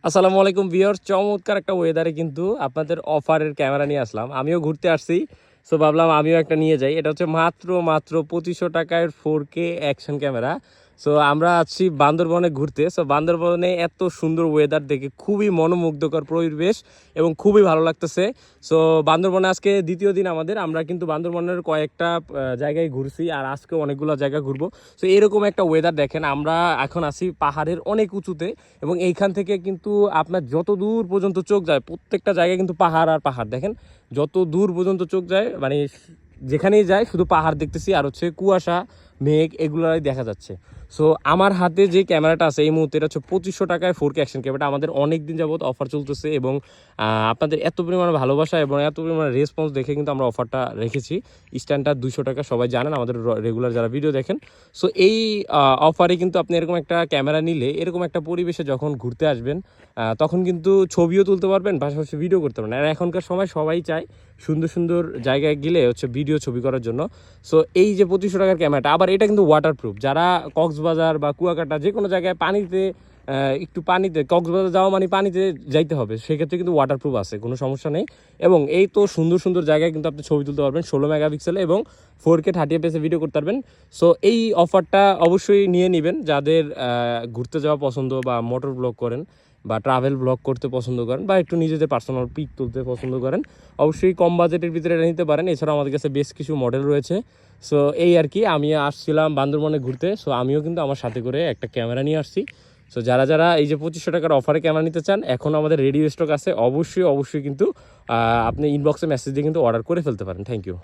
আসসালামু আলাইকুম ভিউয়ার্স, চমৎকার একটা ওয়েদারে কিন্তু আপনাদের অফারের ক্যামেরা নিয়ে আসলাম। আমিও ঘুরতে আসছি, সো ভাবলাম আমিও একটা নিয়ে যাই। এটা হচ্ছে মাত্র 2500 টাকায় 4K অ্যাকশন ক্যামেরা। সো আমরা আছি বান্দরবনে ঘুরতে। সো বান্দরবনে এত সুন্দর ওয়েদার দেখে খুবই মনোমুগ্ধকর পরিবেশ এবং খুবই ভালো লাগতেছে। সো বান্দরবনে আজকে দ্বিতীয় দিন আমাদের। আমরা কিন্তু বান্দরবনের কয়েকটা জায়গায় ঘুরছি, আর আজকে অনেকগুলো জায়গা ঘুরবো। সো এরকম একটা ওয়েদার দেখেন, আমরা এখন আছি পাহাড়ের অনেক উঁচুতে এবং এইখান থেকে কিন্তু আপনার যত দূর পর্যন্ত চোখ যায় প্রত্যেকটা জায়গায় কিন্তু পাহাড় আর পাহাড়। দেখেন যত দূর পর্যন্ত চোখ যায়, মানে যেখানেই যায় শুধু পাহাড় দেখতেছি, আর হচ্ছে কুয়াশা, মেঘ এগুলোই দেখা যাচ্ছে। সো আমার হাতে যে ক্যামেরাটা আছে এই মুহূর্তে, এটা হচ্ছে 2500 টাকায় 4K অ্যাকশন ক্যামেরাটা। আমাদের অনেক দিন যাবত অফার চলতেছে এবং আপনাদের এত পরিমাণে ভালোবাসা এবং এত পরিমাণে রেসপন্স দেখে কিন্তু আমরা অফারটা রেখেছি। স্ট্যান্ডটা 200 টাকা, সবাই জানেন আমাদের রেগুলার যারা ভিডিও দেখেন। সো এই অফারে কিন্তু আপনি এরকম একটা ক্যামেরা নিলে এরকম একটা পরিবেশে যখন ঘুরতে আসবেন তখন কিন্তু ছবিও তুলতে পারবেন, পাশাপাশি ভিডিও করতে পারবেন। আর এখনকার সময় সবাই চায় সুন্দর সুন্দর জায়গায় গেলে হচ্ছে ভিডিও ছবি করার জন্য। সো এই যে 2500 টাকার ক্যামেরাটা, আবার এটা কিন্তু ওয়াটারপ্রুফ। যারা কক্সবাজার বা কুয়াকাটা যে কোনো জায়গায় পানিতে একটু পানিতে কক্সবাজার যাওয়া মানে পানিতে যাইতে হবে, সেক্ষেত্রে কিন্তু ওয়াটারপ্রুফ আছে, কোনো সমস্যা নেই। এবং এই তো সুন্দর সুন্দর জায়গায় কিন্তু আপনি ছবি তুলতে পারবেন 16 মেগাপিক্সেলে এবং 4K 30fps ভিডিও করতে পারবেন। সো এই অফারটা অবশ্যই নিয়ে নেবেন যাদের ঘুরতে যাওয়া পছন্দ বা মোটর ব্লগ করেন বা ট্রাভেল ব্লগ করতে পছন্দ করেন বা একটু নিজেদের পার্সোনাল পিক তুলতে পছন্দ করেন। অবশ্যই কম বাজেটের ভিতরে এটা নিতে পারেন। এছাড়াও আমাদের কাছে বেশ কিছু মডেল রয়েছে। সো এই আর কি, আমি আসছিলাম বান্দরবনে ঘুরতে, সো আমিও কিন্তু আমার সাথে করে একটা ক্যামেরা নিয়ে আসছি। সো যারা যারা এই যে 2500 টাকার অফারে ক্যামেরা নিতে চান, এখন আমাদের রেডি স্টক আছে। অবশ্যই কিন্তু আপনি ইনবক্সে মেসেজ দিয়ে কিন্তু অর্ডার করে ফেলতে পারেন। Thank you.